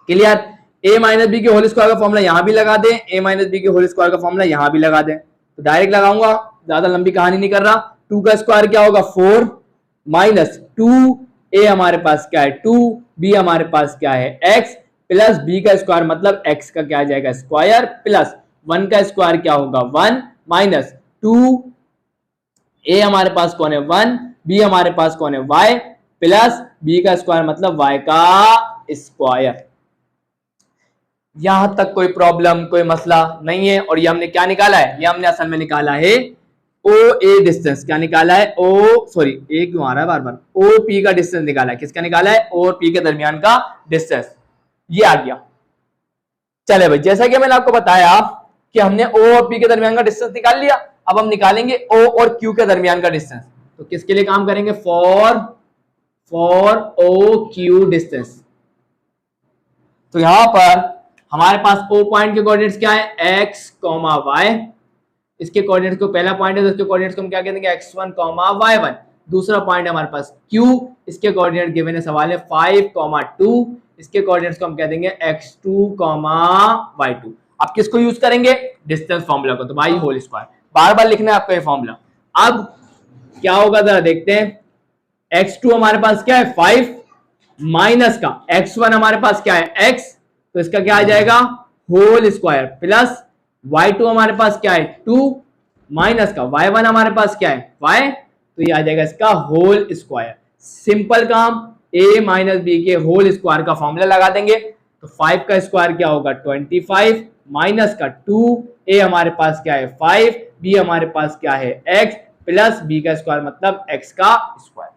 Clear. a minus b के होल स्क्वायर का फॉर्मूला यहां भी लगा दें, a माइनस बी के होल स्क्वायर का फॉर्मूला यहां भी लगा दें। तो डायरेक्ट लगाऊंगा, ज्यादा लंबी कहानी नहीं कर रहा। 2 का स्क्वायर क्या होगा 4 माइनस 2, a हमारे पास क्या है 2, b हमारे पास क्या है x प्लस b का स्क्वायर मतलब x का क्या आ जाएगा स्क्वायर प्लस 1 का स्क्वायर क्या होगा 1 माइनस 2, a हमारे पास कौन है 1, b हमारे पास कौन है y प्लस b का स्क्वायर मतलब y का स्क्वायर। यहां तक कोई प्रॉब्लम, कोई मसला नहीं है। और ये हमने क्या निकाला है, ये हमने असल में निकाला है ओ ए डिस्टेंस क्या निकाला है, ओ सॉरी ए क्यों आ रहा है बार बार, ओ पी का डिस्टेंस निकाला है। किसका निकाला है, ओ और पी के दरमियान का डिस्टेंस, ये आ गया। चले भाई, जैसा कि मैंने आपको बताया कि हमने ओ और पी के दरमियान का डिस्टेंस निकाल लिया, अब हम निकालेंगे ओ और क्यू के दरमियान का डिस्टेंस। तो किसके लिए काम करेंगे, फॉर ओ क्यू डिस्टेंस। तो यहां पर हमारे पास ओ पॉइंट के कोऑर्डिनेट्स क्या है, एक्स कॉमा वाई। इसके कोऑर्डिनेट्स को, पहला पॉइंट है तो इसके कोऑर्डिनेट्स को हम क्या कहेंगे, x1 कॉमा y1। दूसरा पॉइंट है हमारे पास q, इसके कोऑर्डिनेट गिवन है सवाल है 5 कॉमा 2, इसके कोऑर्डिनेट्स को हम कह देंगे x2 कॉमा y2। आप किसको यूज करेंगे, डिस्टेंस फॉर्मूला को, तो भाई होल स्क्वायर, बार बार लिखना है आपको ये फॉर्मूला। अब क्या होगा जरा देखते हैं, x2 हमारे पास क्या है 5 माइनस का x1 हमारे पास क्या है x, तो इसका क्या आ जाएगा होल स्क्वायर, प्लस y2 हमारे पास क्या है 2 माइनस का y1 हमारे पास क्या है y, तो ये आ जाएगा इसका होल स्क्वायर। सिंपल काम, a माइनस बी के होल स्क्वायर का फॉर्मूला लगा देंगे, तो 5 का स्क्वायर क्या होगा 25 माइनस का 2, a हमारे पास क्या है 5, b हमारे पास क्या है x, प्लस b का स्क्वायर मतलब x का स्क्वायर।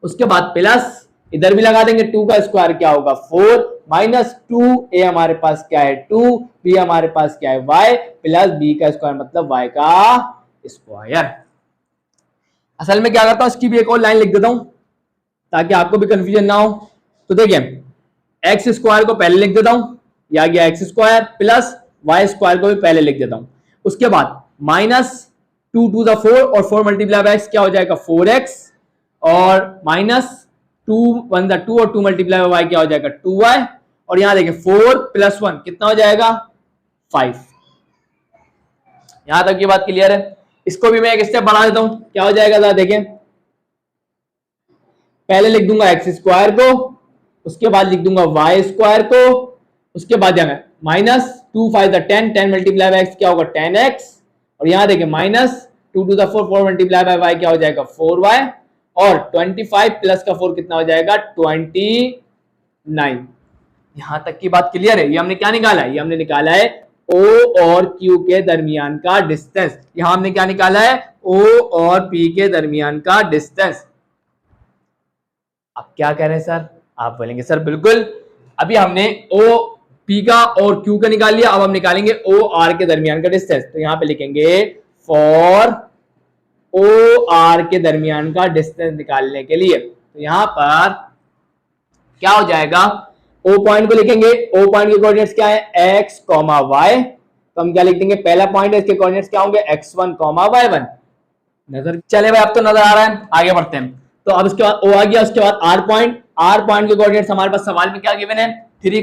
उसके बाद प्लस इधर भी लगा देंगे, 2 का स्क्वायर क्या होगा 4 माइनस 2, ए हमारे पास क्या है 2, बी हमारे पास क्या है y, प्लस बी का स्क्वायर मतलब y का स्क्वायर। असल में क्या करता हूं, इसकी भी एक और लाइन लिख देता हूं ताकि आपको भी कंफ्यूजन ना हो। तो देखिए एक्स स्क्वायर को पहले लिख देता हूं, यह आ गया x square, plus y square को भी पहले लिख देता हूं। उसके बाद माइनस 2 टू द 4 और 4 मल्टीप्लाई बाय एक्स क्या हो जाएगा 4x, और माइनस 2 1 द 2 और 2 मल्टीप्लाई बाय वाई क्या हो जाएगा 2y, और यहां देखिए 4 प्लस 1 कितना हो जाएगा 5। यहां तक की बात क्लियर है। इसको भी मैं एक स्टेप बढ़ा देता हूं, क्या हो जाएगा जरा देखें, पहले लिख दूंगा एक्स स्क्वायर को, उसके बाद लिख दूंगा वाई स्क्वायर को, उसके बाद जाना minus 2 5 the 10 10 multiply by x क्या होगा 10x, और यहां देखिए minus 2 to the 4 4 multiply by y क्या हो जाएगा 4y, और 25 प्लस का 4 कितना हो जाएगा 29। यहां तक की बात क्लियर है। ये हमने क्या निकाला है, ये हमने निकाला है O और Q के दरमियान का डिस्टेंस। यहां हमने क्या निकाला है O और P के दरमियान का डिस्टेंस। आप क्या कह रहे हैं सर, आप बोलेंगे सर बिल्कुल, अभी हमने O P का और Q का निकाल लिया, अब हम निकालेंगे O R के दरमियान का डिस्टेंस। तो यहां पे लिखेंगे फॉर O R के दरमियान का डिस्टेंस निकालने के लिए, तो यहां पर क्या हो जाएगा, O पॉइंट को लिखेंगे, O पॉइंट के कोऑर्डिनेट्स क्या है x, y, तो हम क्या लिख देंगे, पहला पॉइंट है इसके कोऑर्डिनेट्स क्या होंगे x1, y1। नजर चले भाई, अब तो नजर आ रहा है, आगे बढ़ते हैं। तो अब इसके बाद O आ गया, उसके बाद R पॉइंट के कोऑर्डिनेट्स हमारे पास सवाल में क्या गिवन है 3,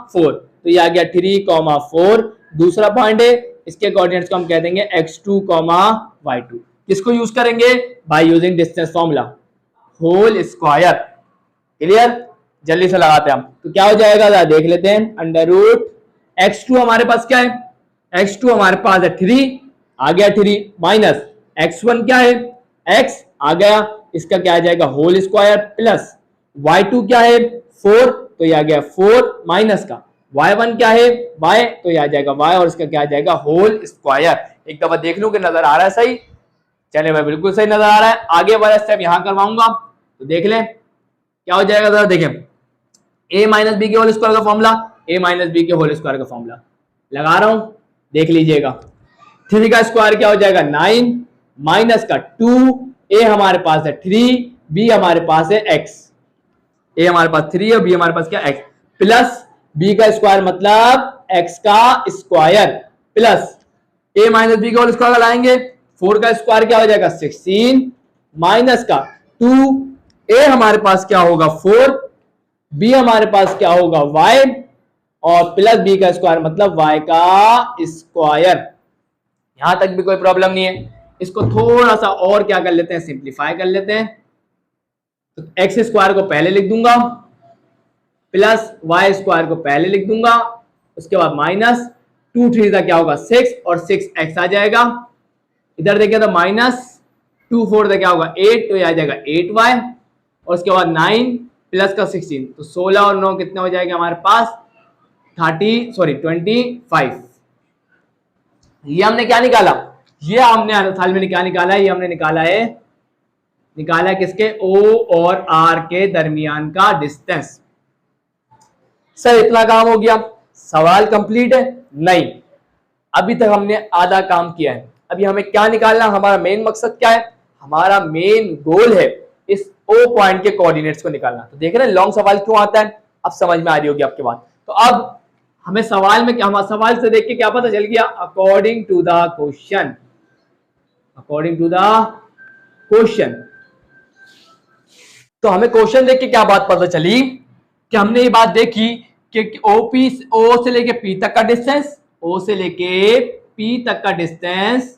4, तो ये आ गया 3, 4। दूसरा पॉइंट है, इसके कोऑर्डिनेट्स को हम कह देंगे x2, y2। किसको यूज करेंगे, by using distance formula, whole square. Clear, जल्दी से लगाते हैं हम, तो क्या हो जाएगा देख लेते हैं, अंडर रूट x2 हमारे पास क्या है, x2 हमारे पास है 3, आ गया 3, माइनस x1 क्या है x, आ गया, इसका क्या आ जाएगा होल स्क्वायर, प्लस y2 क्या है 4, तो ये आ गया 4 माइनस का y1 क्या है y, तो ये आ जाएगा y, और इसका क्या आ जाएगा होल स्क्वायर। एक दफा देख लूं कि नजर आ रहा है सही, चले भाई बिल्कुल सही नजर आ रहा है। आगे वाला स्टेप यहां करवाऊंगा, तो देख लें क्या हो जाएगा, जरा देखें a माइनस बी के होल स्क्वायर का फॉर्मूला, a माइनस बी के होल स्क्वायर का फॉर्मूला लगा रहा हूं, देख लीजिएगा। 3 का स्क्वायर क्या हो जाएगा 9 माइनस का 2, a हमारे पास है 3, b हमारे पास है x, a हमारे पास 3 है, b हमारे पास क्या x, प्लस b का स्क्वायर मतलब x का square, plus a minus b के होल स्क्वायर लाएंगे, 4 का स्क्वायर क्या हो जाएगा 16 माइनस का 2, a हमारे पास क्या होगा 4, b हमारे पास क्या होगा y, और प्लस b का स्क्वायर मतलब y का स्क्वायर। यहां तक भी कोई प्रॉब्लम नहीं है। इसको थोड़ा सा और क्या कर लेते हैं, सिंप्लीफाई कर लेते हैं। तो एक्स स्क्वायर को पहले लिख दूंगा, प्लस वाई स्क्वायर को पहले लिख दूंगा, उसके बाद माइनस 2 3 का क्या होगा 6, और 6x आ जाएगा। इधर देखिए तो माइनस 2 4 क्या होगा 8, तो ये आ जाएगा 8y, और उसके बाद 9 प्लस का 16, तो 16 और 9 कितने हो जाएगा हमारे पास 25। ये हमने क्या निकाला, ये हमने साल में क्या निकाला है, ये हमने निकाला है किसके, O और R के दरमियान का डिस्टेंस। सर इतना काम हो गया, सवाल कंप्लीट है? नहीं, अभी तक हमने आधा काम किया है। अभी हमें क्या निकालना, हमारा मेन मकसद क्या है, हमारा मेन गोल है इस O पॉइंट के कोऑर्डिनेट्स को निकालना। तो देख रहे हैं लॉन्ग सवाल क्यों आता है, अब समझ में आ रही होगी आपके बात। तो अब हमें सवाल में क्या, हमारा सवाल से देख के क्या पता चल गया, according to the question, according to the question. तो हमें क्वेश्चन देख के क्या बात पता चली कि हमने ये बात देखी कि ओपी, ओ से लेके पी तक का डिस्टेंस, ओ से लेके पी तक का डिस्टेंस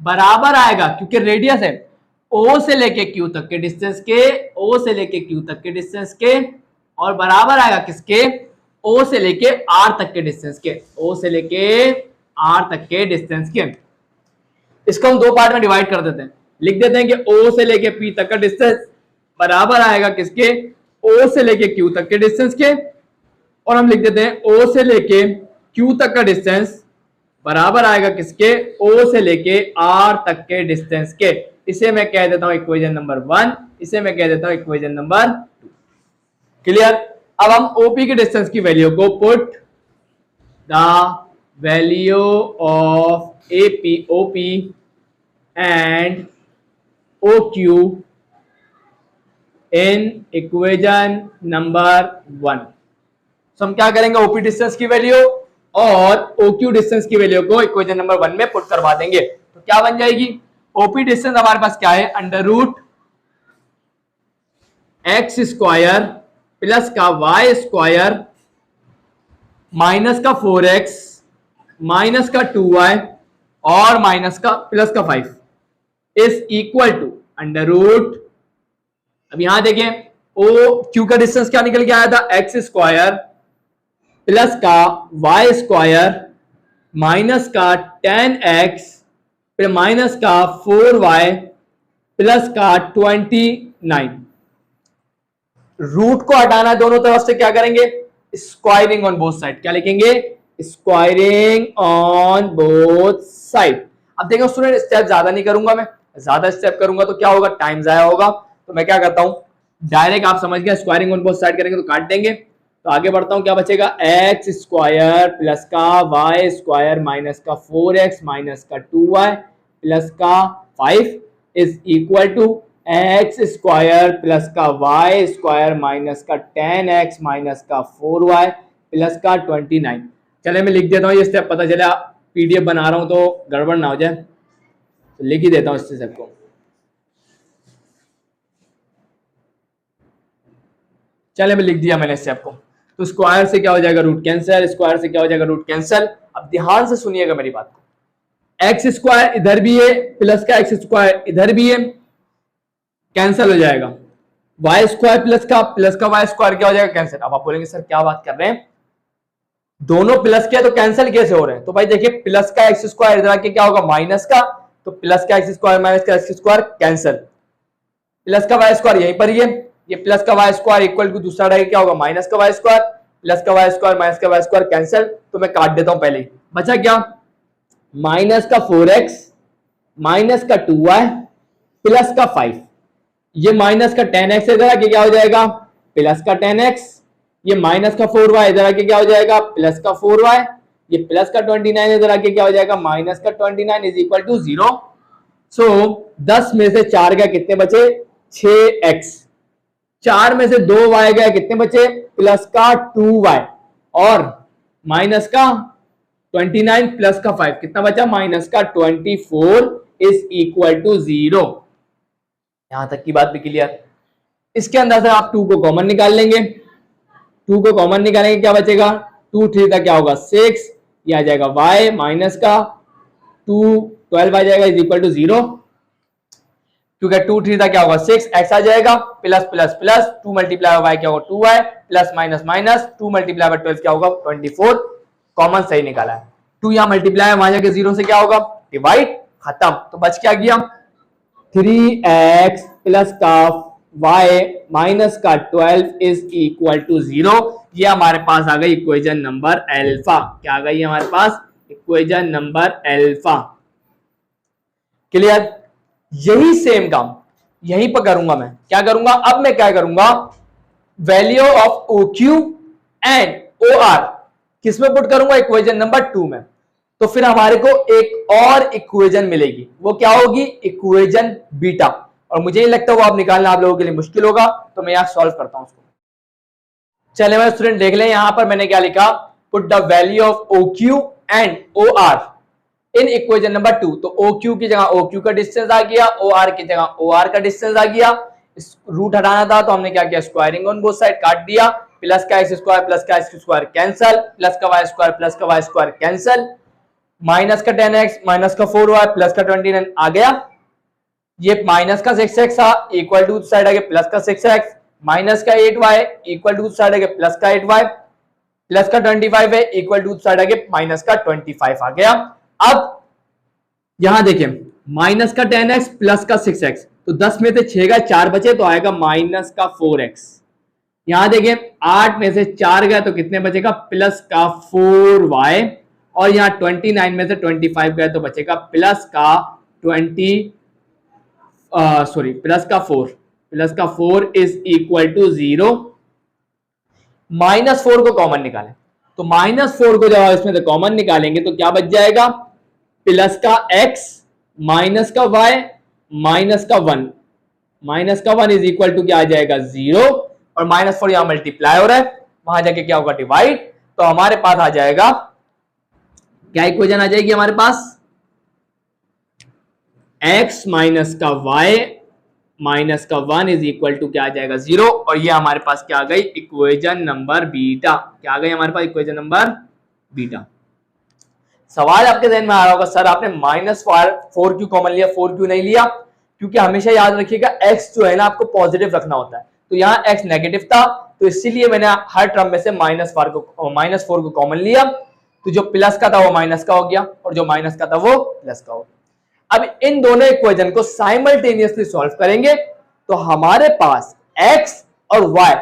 बराबर आएगा, क्योंकि रेडियस है, ओ से लेके क्यू तक के डिस्टेंस के, ओ से लेके क्यू तक के डिस्टेंस के, और बराबर आएगा किसके, ओ से लेके आर तक के डिस्टेंस के, ओ से लेके आर तक के डिस्टेंस के। इसको हम दो पार्ट में डिवाइड कर देते हैं, लिख देते हैं कि ओ से लेके पी तक का डिस्टेंस बराबर आएगा किसके, ओ से लेके क्यू तक के डिस्टेंस के, और हम लिख देते हैं ओ से लेके क्यू तक का डिस्टेंस बराबर आएगा किसके, ओ से लेके आर तक के डिस्टेंस के। इसे मैं कह देता हूं इक्वेशन नंबर 1, इसे मैं कह देता हूं इक्वेशन नंबर 2। क्लियर? अब हम ओपी के डिस्टेंस की वैल्यू को, put the value of AP, OP and O Q in equation number 1। तो हम क्या करेंगे, ओपी डिस्टेंस की वैल्यू और ओक्यू डिस्टेंस की वैल्यू को इक्वेशन नंबर 1 में पुट करवा देंगे। तो क्या बन जाएगी, ओपी डिस्टेंस हमारे पास क्या है, under root x square plus का वाई स्क्वायर माइनस का 4x माइनस का 2y और माइनस का प्लस का 5 is equal to under root, अब यहां देखें ओ क्यू का डिस्टेंस क्या निकल के आया था, एक्स स्क्वायर प्लस का वाई स्क्वायर माइनस का 10x फिर माइनस का 4y प्लस का 29। रूट को हटाना है दोनों तरफ से, क्या करेंगे, स्क्वायरिंग ऑन बोथ साइड। क्या लिखेंगे, स्क्वायरिंग ऑन बोथ साइड। अब देखो स्टूडेंट, स्टेप ज्यादा नहीं करूंगा मैं, ज्यादा स्टेप करूंगा तो क्या होगा, टाइम जाया होगा। तो मैं क्या करता हूं, डायरेक्ट आप समझ गए, स्क्वायरिंग ऑन बोथ साइड करेंगे तो काट देंगे। तो आगे बढ़ता हूं, क्या बचेगा, एक्स स्क्वायर प्लस का वाई स्क्वायर माइनस का 4x माइनस का 2y प्लस का 5 is equal to x square plus का वाई स्क्वायर माइनस का 10x माइनस का 4y प्लस का 29। चले मैं लिख देता हूँ ये स्टेप, पता चला पीडीएफ बना रहा हूं तो गड़बड़ ना हो जाए, तो लिख ही देता हूँ इस स्टेप को। चले मैं लिख दिया मैंने स्टेप को। तो स्क्वायर से क्या हो जाएगा, रूट कैंसिल, स्क्वायर से क्या हो जाएगा, रूट कैंसिल। अब ध्यान से सुनिएगा मेरी बात को, एक्स स्क्वायर इधर भी है प्लस का एक्स स्क्वायर इधर भी है, कैंसिल हो जाएगा। वाई स्क्वायर प्लस का वाई स्क्वायर क्या हो जाएगा, कैंसिल। अब आप बोलेंगे सर क्या बात कर रहे हैं, दोनों प्लस के तो कैंसिल कैसे हो रहे हैं। तो भाई देखिए, प्लस का एक्स स्क्वायर इधर आके क्या होगा, माइनस का, तो प्लस का एक्स स्क्वायर माइनस का एक्स स्क्वायर कैंसिल, प्लस का वाई स्क्वायर यहीं पर ही है, ये प्लस का वाई स्क्वायर इक्वल टू दूसरा रहेगा क्या होगा, माइनस का वाई स्क्वायर, प्लस का वाई स्क्वायर माइनस का वाई स्क्वायर कैंसिल। तो मैं काट देता हूं पहले ही, बचा क्या, माइनस का 4x माइनस का 2y प्लस का 5, ये माइनस का 10x इधर आके क्या हो जाएगा, प्लस का 10x, ये माइनस का 4y इधर आके क्या हो जाएगा, प्लस का 4y, ये प्लस का 29 इधर आके क्या हो जाएगा, माइनस का 29 इज इक्वल टू 0। सो 10 में से 4 गए कितने बचे, 6x, 4 में से 2y गए कितने बचे, प्लस का 2y और माइनस का 29 प्लस का 5 कितना बचा, माइनस का 24 इज इक्वल टू 0। यहां तक की बात भी क्लियर। इसके अंदर से आप 2 को कॉमन निकाल लेंगे, 2 को कॉमन निकालेंगे क्या बचेगा, 2 3 का क्या होगा 6, ये आ जाएगा y माइनस का 2 12 आ जाएगा इज इक्वल टू 0, क्योंकि 2 3 क्या होगा 6, x आ जाएगा plus plus plus 2 multiply by क्या होगा 2y plus minus minus 2 multiply by 12 क्या होगा 24, कॉमन सही निकाला है। 2 यहां मल्टीप्लाई वहां जाके 0 से क्या होगा डिवाइड, खत्म। तो बच क्या गया 3x प्लस का y माइनस का 12 इज इक्वल टू 0। ये हमारे पास आ गई इक्वेशन नंबर अल्फा। क्या आ गई हमारे पास, इक्वेशन नंबर अल्फा। क्लियर? यही सेम काम यहीं पर करूंगा मैं। क्या करूंगा अब मैं? क्या करूंगा? Value of O Q and O R किस में पुट करूंगा? इक्वेशन नंबर 2 में। तो फिर हमारे को एक और इक्वेशन मिलेगी, वो क्या होगी? Equation beta. और मुझे नहीं लगता वो आप निकालना आप लोगों के लिए मुश्किल होगा, तो मैं यहां सॉल्व करता हूं उसको। चले मैं स्टूडेंट देख लें, यहां पर मैंने क्या लिखा, put the value of O Q and O R in equation number 2। तो ओ क्यू की जगह ओ क्यू का डिस्टेंस आ गया, ओ आर की जगह ओ आर का डिस्टेंस आ गया। रूट हटाना था तो हमने क्या किया, स्क्वायरिंग ऑन बोथ साइड काट दिया। प्लस का एक्स स्क्वायर प्लस का एक्स स्क्वायर कैंसल, प्लस का वाई स्क्वायर प्लस का वाई स्क्वायर कैंसल, माइनस का 10x माइनस का 4y प्लस का 29 आ गया। ये माइनस का 6x था इक्वल टू साइड आ गया प्लस का 6x, माइनस का 8y इक्वल टू साइड आ गया प्लस का 8y, प्लस का 25 है इक्वल टू साइड आ गया माइनस का 25 आ गया। अब यहां देखिए माइनस का 10x प्लस का 6x, तो 10 में से 6 गए 4 बचे तो आएगा माइनस का 4x। यहां देखिए 8 में से 4 गए तो कितने बचेगा? प्लस का 4y। और यहां 29 में से 25 गए तो बचेगा प्लस का 4। प्लस का 4 इज इक्वल टू 0। माइनस 4 को कॉमन निकालें, तो माइनस 4 को जब इसमें से कॉमन निकालेंगे तो क्या बच जाएगा? प्लस का x माइनस का y माइनस का 1। माइनस का 1 इज इक्वल टू क्या आ जाएगा? 0। और माइनस 4 यहां मल्टीप्लाई हो रहा है, वहां जाके क्या होगा? डिवाइड। तो हमारे पास आ जाएगा क्या इक्वेशन आ जाएगी हमारे पास? x माइनस का y माइनस का 1 इज इक्वल टू क्या आ जाएगा? 0। और ये हमारे पास क्या आ गई? Equation number beta. क्या आ गई हमारे पास? Equation number beta. सवाल आपके ध्यान में आ रहा होगा, सर आपने माइनस 4 क्यों कॉमन लिया, 4 क्यों नहीं लिया? क्योंकि हमेशा याद रखिएगा x जो है ना आपको पॉजिटिव रखना होता है, तो यहाँ x नेगेटिव था तो इसीलिए मैंने हर टर्म में से माइनस 4 को कॉमन लिया। तो जो प्लस का था वो माइनस का हो गया और जो माइनस का था वो प्लस का हो गया। अब इन दोनों इक्वेशन को साइमल्टेनियसली सॉल्व करेंगे तो हमारे पास x और y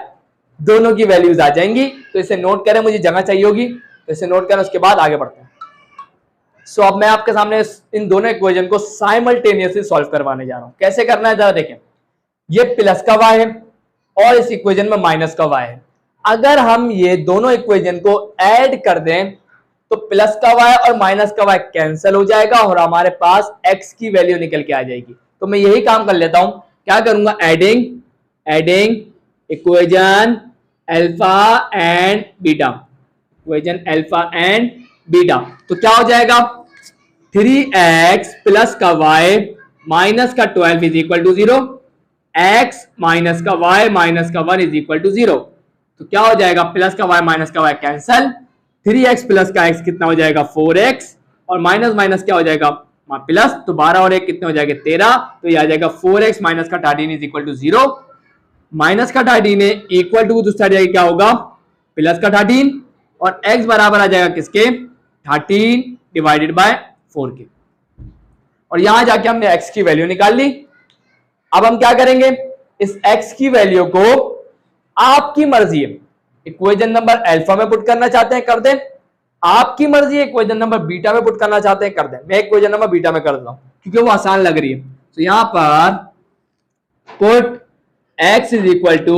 दोनों की वैल्यूज आ जाएंगी। तो इसे नोट करें, मुझे जगह चाहिए होगी तो इसे नोट करें, उसके बाद आगे बढ़ते हैं। सो अब मैं आपके सामने इन दोनों इक्वेशन को साइमल्टेनियसली सॉल्व करवाने जा रहा हूं। कैसे करना है जरा देखें। ये प्लस का y है और इस इक्वेशन में माइनस का y है। अगर हम ये दोनों इक्वेशन को ऐड कर दें तो प्लस का y और माइनस का y कैंसिल हो जाएगा और हमारे पास x की वैल्यू निकल के आ जाएगी। तो मैं यही काम कर लेता हूं, क्या करूंगा? Adding equation alpha and beta, equation alpha and beta. तो क्या हो जाएगा? 3x प्लस का y माइनस का 12 is equal to 0, x minus का y माइनस का 1 इज इक्वल टू 0। तो क्या हो जाएगा? प्लस का y माइनस का y कैंसल, 3x प्लस का x कितना हो जाएगा? 4x, और माइनस माइनस क्या हो जाएगा? प्लस। तो 12 और 1 कितने हो जाएगा? 13। तो ये आ जाएगा 4x माइनस का 13 इज इक्वल टू 0। माइनस का 13 है इक्वल टू दूसरा जाएगा क्या होगा? प्लस का 13, और x बराबर आ जाएगा किसके? 13 डिवाइडेड बाय 4 के। और यहां जाके हमने x की वैल्यू निकाल ली। अब हम क्या करेंगे? इस x की वैल्यू को आपकी मर्जी है, इक्वेशन नंबर अल्फा में पुट करना चाहते हैं कर दें, आपकी मर्जी है इक्वेशन नंबर बीटा में पुट करना चाहते हैं कर दें। मैं इक्वेशन नंबर बीटा में कर देता हूं क्योंकि वो आसान लग रही है। तो यहां पर put x is equal to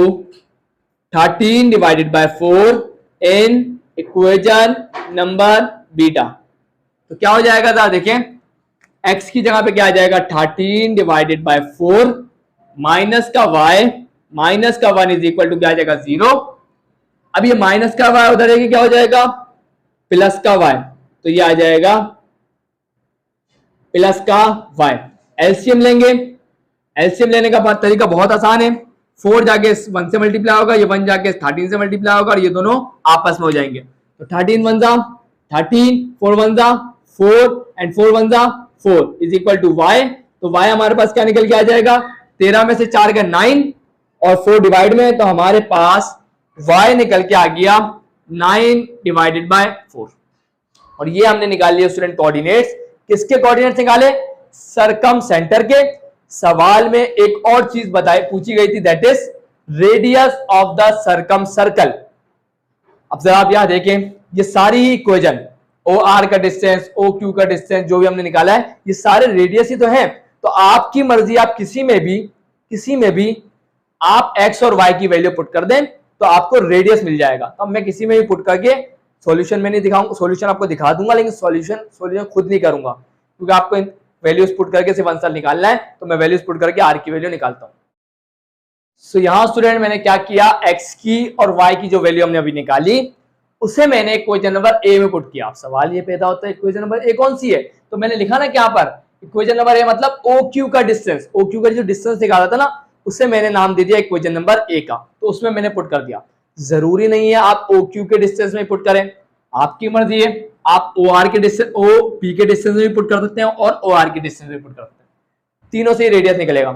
13 divided by 4 in equation number beta. तो क्या हो जाएगा था देखें, x की जगह पे क्या आ जाएगा? 13 डिवाइडेड बाय 4 माइनस का y माइनस का 1 इज इक्वल टू क्या आ जाएगा? 0। अब ये माइनस का y उधर है क्या हो जाएगा? प्लस का y। तो ये आ जाएगा प्लस का y। एलसीएम लेंगे, एलसीएम लेने का तरीका बहुत आसान है। 4 जाके 1 से मल्टीप्लाई होगा, ये 1 जाके 13 से मल्टीप्लाई होगा और ये दोनों आपस में हो जाएंगे। तो 13 1 जा 13, 4 1 जा 4 एंड 4 1 जा 4 इज इक्वल टू y। तो y हमारे पास क्या निकल के आ जाएगा? 13 में से 4 का 9 और 4 डिवाइड में, तो हमारे पास y निकल के आ गया 9 डिवाइडेड बाय 4। और ये हमने निकाल लिया स्टूडेंट कोऑर्डिनेट्स। किसके कोऑर्डिनेट्स निकाले? सरकम सेंटर के। सवाल में एक और चीज बताई पूछी गई थी, that is radius of the circumcircle. अब जरा आप यहां देखें, ये सारी इक्वेशन ओ आर का डिस्टेंस, ओ क्यू का डिस्टेंस जो भी हमने निकाला है, ये सारे रेडियस ही तो हैं। तो आपकी मर्जी, आप किसी में भी आप एक्स और वाई की वैल्यू पुट कर दें तो आपको रेडियस मिल जाएगा। तो मैं किसी में भी पुट करके सॉल्यूशन में नहीं दिखाऊंगा, सॉल्यूशन आपको दिखा दूंगा लेकिन सॉल्यूशन खुद नहीं करूंगा, क्योंकि आपको वैल्यूज पुट करके सिर्फ आंसर निकालना है। तो मैं वैल्यूज पुट करके आर की वैल्यू निकालता हूं। सो यहां स्टूडेंट मैंने क्या किया, एक्स की और वाई की जो वैल्यू हमने अभी निकाली उसे मैंने इक्वेशन नंबर ए में पुट किया। अब सवाल ये पैदा होता है इक्वेशन नंबर ए कौन सी है, तो मैंने लिखा ना क्या पर इक्वेशन नंबर ए मतलब ओ क्यू का डिस्टेंस, ओ क्यू का जो डिस्टेंस निकाला था ना उसे मैंने नाम दे दिया इक्वेशन नंबर ए का, तो उसमें मैंने पुट कर दिया। जरूरी नहीं है आप ओ क्यू के डिस्टेंस में पुट करें, आपकी मर्जी है। आप ओ आर के डिस्टेंस, ओ पी के डिस्टेंस में भी पुट कर सकते हैं और ओ आर के डिस्टेंस में पुट कर सकते हैं, तीनों से रेडियस निकलेगा।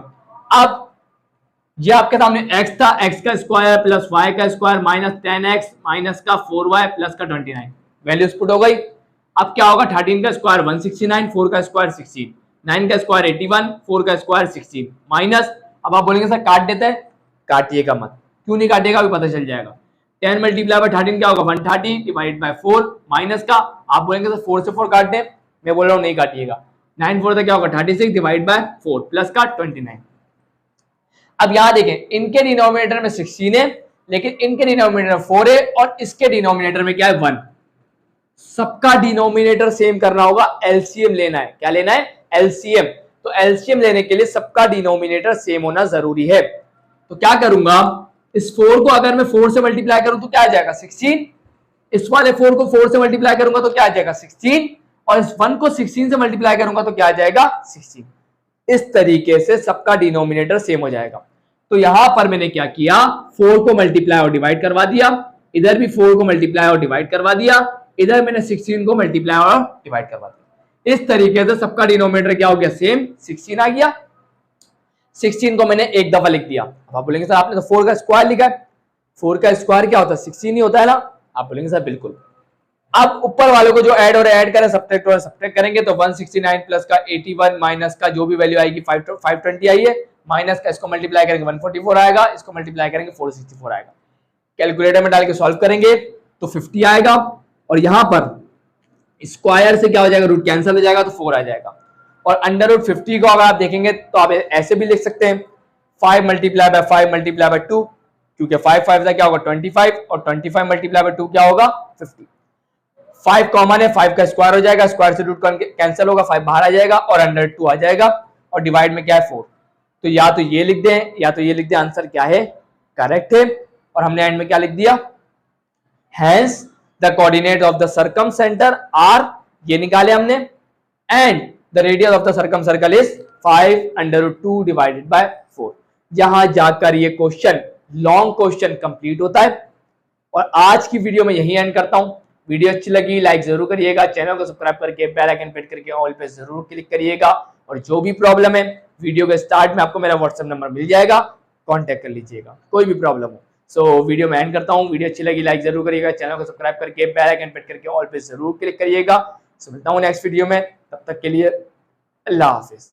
अब ये आपके सामने x था, x का स्क्वायर प्लस y का स्क्वायर माइनस 10x माइनस का 4y प्लस का 29, वैल्यूज पुट हो गई। अब क्या होगा, 13 का स्क्वायर 169, 4 का स्क्वायर 16, 9 का स्क्वायर 81, 4 का स्क्वायर 16 माइनस, अब आप बोलेंगे सर काट देते हैं, काटिएगा मत, क्यों नहीं काटिएगा अभी पता चल जाएगा। 10 मल्टीप्लाई बाय 13 क्या होगा 130 डिवाइड बाय 4 माइनस का, आप बोलेंगे सर 4 से 4 काट दें, मैं बोल रहा हूँ नहीं काटिएगा। 9 4 क्या होगा 36 डिवाइड बाय 4 प्लस का 29। अब यहां देखें इनके डिनोमिनेटर में 16 है लेकिन इनके डिनोमिनेटर 4 है और इसके डिनोमिनेटर में क्या है 1। सबका डिनोमिनेटर सेम करना होगा, एलसीएम लेना है। क्या लेना है, एलसीएम। तो एलसीएम लेने के लिए सबका डिनोमिनेटर सेम होना जरूरी है। तो क्या करूंगा, इस 4 को अगर मैं 4 से मल्टीप्लाई करूं तो क्या आ जाएगा 16, इस वाले 4 को 4 से मल्टीप्लाई करूंगा तो क्या आ जाएगा 16, और इस 1 को 16 से मल्टीप्लाई करूंगा तो क्या आ जाएगा 16। इस तरीके से सबका डिनोमिनेटर सेम हो जाएगा। तो यहां पर मैंने क्या किया, 4 को मल्टीप्लाई और डिवाइड करवा दिया, इधर भी 4 को मल्टीप्लाई और डिवाइड करवा दिया, इधर मैंने 16 को मल्टीप्लाई और डिवाइड करवा दिया। इस तरीके से सबका डिनोमिनेटर क्या हो गया, सेम 16 आ गया। 16 को मैंने एक दफा लिख दिया। अब आप बोलेंगे सर आपने तो 4 का स्क्वायर लिखा है, 4 का स्क्वायर क्या होता है 16 ही होता है ना, आप बोलेंगे सर बिल्कुल। अब ऊपर वालों को जो ऐड और ऐड करें, सब्ट्रैक्ट और सब्ट्रैक्ट करेंगे तो 169 प्लस का 81 माइनस का जो भी वैल्यू आएगी 520 आई है, माइनस का इसको मल्टीप्लाई करेंगे 144 आएगा, इसको मल्टीप्लाई करेंगे 464 आएगा। कैलकुलेटर में डाल के सॉल्व करेंगे तो 50 आएगा, और यहां पर स्क्वायर से क्या हो जाएगा, रूट कैंसिल हो जाएगा तो 4 आ जाएगा। और अंडर रूट 50 को अगर आप देखेंगे तो आप ऐसे भी लिख सकते हैं 5 मल्टीप्लाई बाय 5 मल्टीप्लाई बाय 2, क्योंकि 5 5 क्या होगा 25 और 25 मल्टीप्लाई बाय 2 क्या होगा 50। 5 कॉमन है, 5 का स्क्वायर हो जाएगा, स्क्वायर से रूट कैंसिल होगा, 5 बाहर आ जाएगा और अंडर 2 आ जाएगा, और डिवाइड में क्या है 4। तो या तो ये लिख दें या तो ये लिख दें, आंसर क्या है करेक्ट है। और हमने एंड में क्या लिख दिया, hence the coordinate of the circumcentre are, ये निकाले हमने, and the radius of the circumcircle is 5 under root 2 divided by 4। यहां जाकर ये क्वेश्चन, लॉन्ग क्वेश्चन कंप्लीट होता है। और आज की वीडियो में यही एंड करता हूं। वीडियो अच्छी लगी लाइक जरूर करिएगा, चैनल को सब्सक्राइब करके बेल आइकन पे करके ऑल पे जरूर क्लिक करिएगा। और जो भी प्रॉब्लम है वीडियो के स्टार्ट में आपको मेरा व्हाट्सएप नंबर मिल जाएगा, कांटेक्ट कर लीजिएगा कोई भी प्रॉब्लम हो। सो वीडियो में एंड करता हूँ। वीडियो अच्छी लगी लाइक जरूर करिएगा, चैनल को सब्सक्राइब करके बेल आइकन पे करके ऑल पे जरूर क्लिक करिएगा। सो मिलता हूँ नेक्स्ट वीडियो में, तब तक के लिए अल्लाह हाफिज।